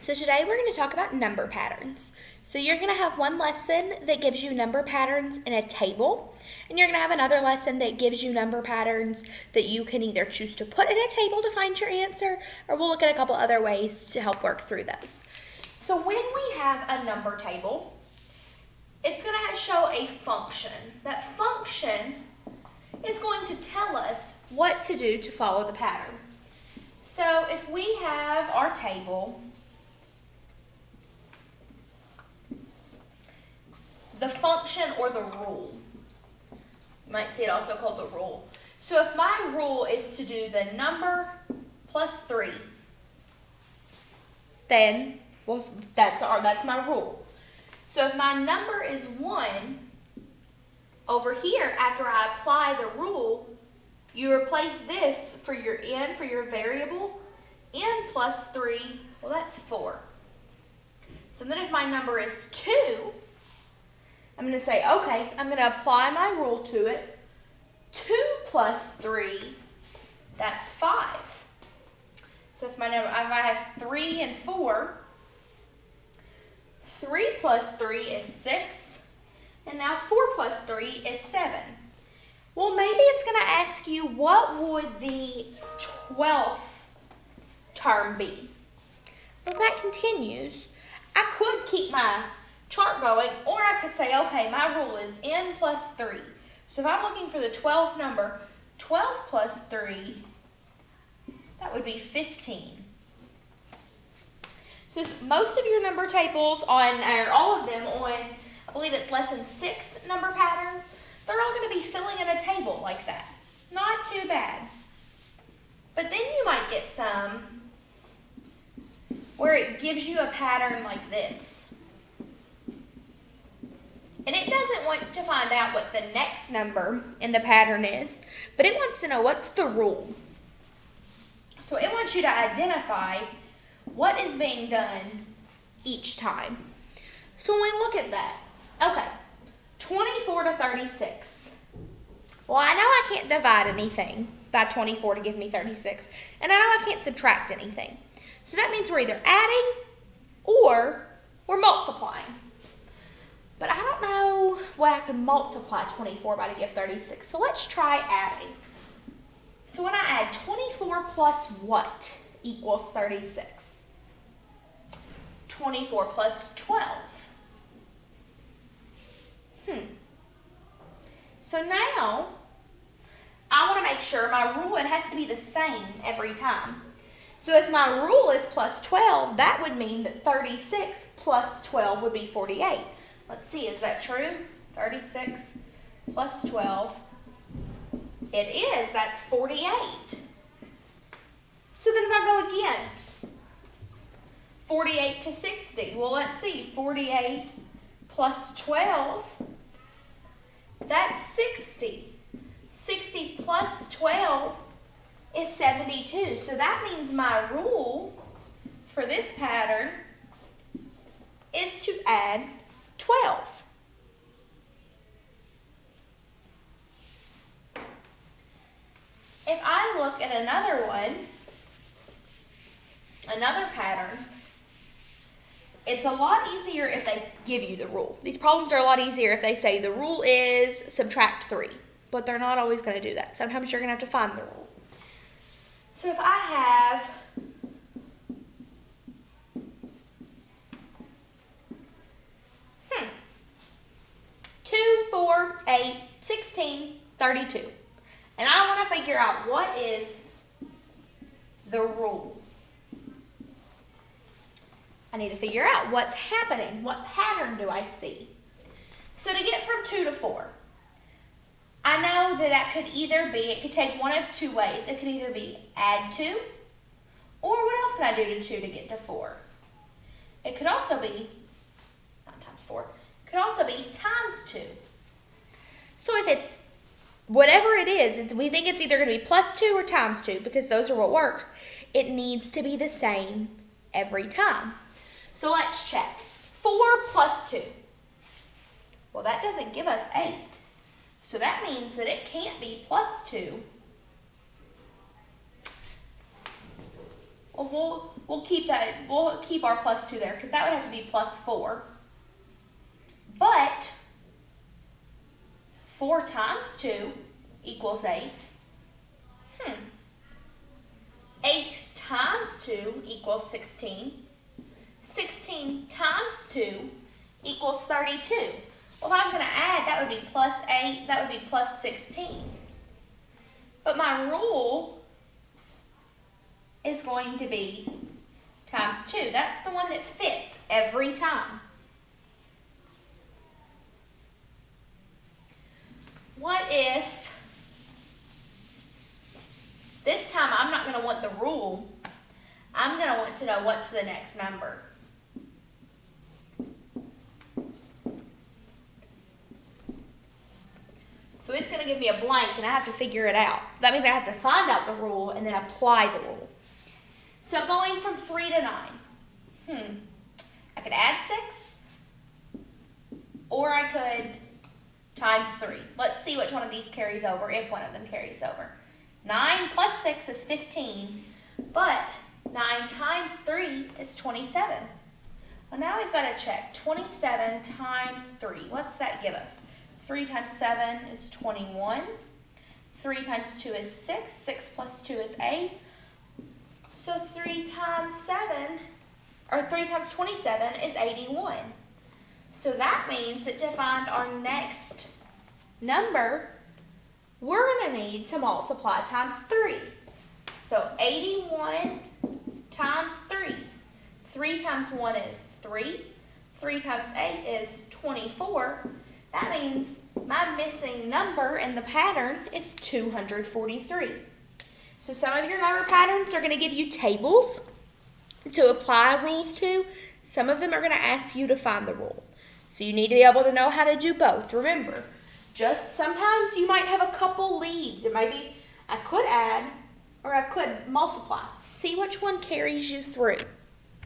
So today we're going to talk about number patterns. So you're going to have one lesson that gives you number patterns in a table, and you're going to have another lesson that gives you number patterns that you can either choose to put in a table to find your answer, or we'll look at a couple other ways to help work through those. So when we have a number table, it's going to show a function. That function is going to tell us what to do to follow the pattern. So if we have our table, the function or the rule, you might see it also called the rule. So if my rule is to do the number plus 3, then that's my rule. So if my number is 1, over here after I apply the rule, you replace this for your n, for your variable. N plus 3, well, that's 4. So then if my number is 2, I'm going to say, okay, I'm going to apply my rule to it. 2 plus 3, that's 5. So if I have 3 and 4, 3 plus 3 is 6, and now 4 plus 3 is 7. Well, maybe it's going to ask you, what would the 12th term be? Well, if that continues, I could keep my chart going, or I could say, okay, my rule is n plus 3. So if I'm looking for the 12th number, 12 plus 3, that would be 15. So most of your number tables or all of them on, I believe it's lesson 6 number patterns, they're all going to be filling in a table like that. Not too bad. But then you might get some where it gives you a pattern like this. And it doesn't want to find out what the next number in the pattern is, but it wants to know what's the rule. So it wants you to identify what is being done each time. So when we look at that, okay, 24 to 36. Well, I know I can't divide anything by 24 to give me 36, and I know I can't subtract anything. So that means we're either adding or we're multiplying. But I don't know what I could multiply 24 by to give 36. So let's try adding. So when I add 24 plus what equals 36? 24 plus 12. So now I want to make sure my rule, it has to be the same every time. So if my rule is plus 12, that would mean that 36 plus 12 would be 48. Let's see, is that true? 36 plus 12. It is, that's 48. So then if I go again, 48 to 60. Well, let's see, 48 plus 12, that's 60. 60 plus 12 is 72. So that means my rule for this pattern is to add 12. If I look at another one, another pattern, it's a lot easier if they give you the rule. These problems are a lot easier if they say the rule is subtract 3, but they're not always going to do that. Sometimes you're going to have to find the rule. So if I have 2, 4, 8, 16, 32. And I want to figure out what is the rule. I need to figure out what's happening. What pattern do I see? So to get from 2 to 4, I know that could either be, it could take one of two ways. It could either be add 2, or what else can I do to 2 to get to 4? It could also be, not times 4, it could also be times 2. So if it's whatever it is, we think it's either going to be plus 2 or times 2, because those are what works. It needs to be the same every time. So let's check. 4 plus 2. Well, that doesn't give us 8. So that means that it can't be plus 2. Well, we'll keep our plus 2 there because that would have to be plus 4. But 4 times 2 equals 8. 8 times 2 equals 16. 16 times 2 equals 32. Well, if I was going to add, that would be plus 8, that would be plus 16. But my rule is going to be times 2. That's the one that fits every time. What if this time I'm not going to want the rule, I'm going to want to know what's the next number. So it's going to give me a blank and I have to figure it out. That means I have to find out the rule and then apply the rule. So going from 3 to 9. I could add 6 or I could times 3. Let's see which one of these carries over, if one of them carries over. 9 plus 6 is 15, but 9 times 3 is 27. Well, now we've got to check 27 times 3. What's that give us? 3 times 7 is 21. 3 times 2 is 6. 6 plus 2 is 8. So 3 times 27 is 81. So that means that to find our next number, we're going to need to multiply times 3. So 81 times 3. 3 times 1 is 3. 3 times 8 is 24. That means my missing number in the pattern is 243. So some of your number patterns are going to give you tables to apply rules to. Some of them are going to ask you to find the rule. So you need to be able to know how to do both. Remember, just sometimes you might have a couple leads. Or maybe I could add or I could multiply. See which one carries you through.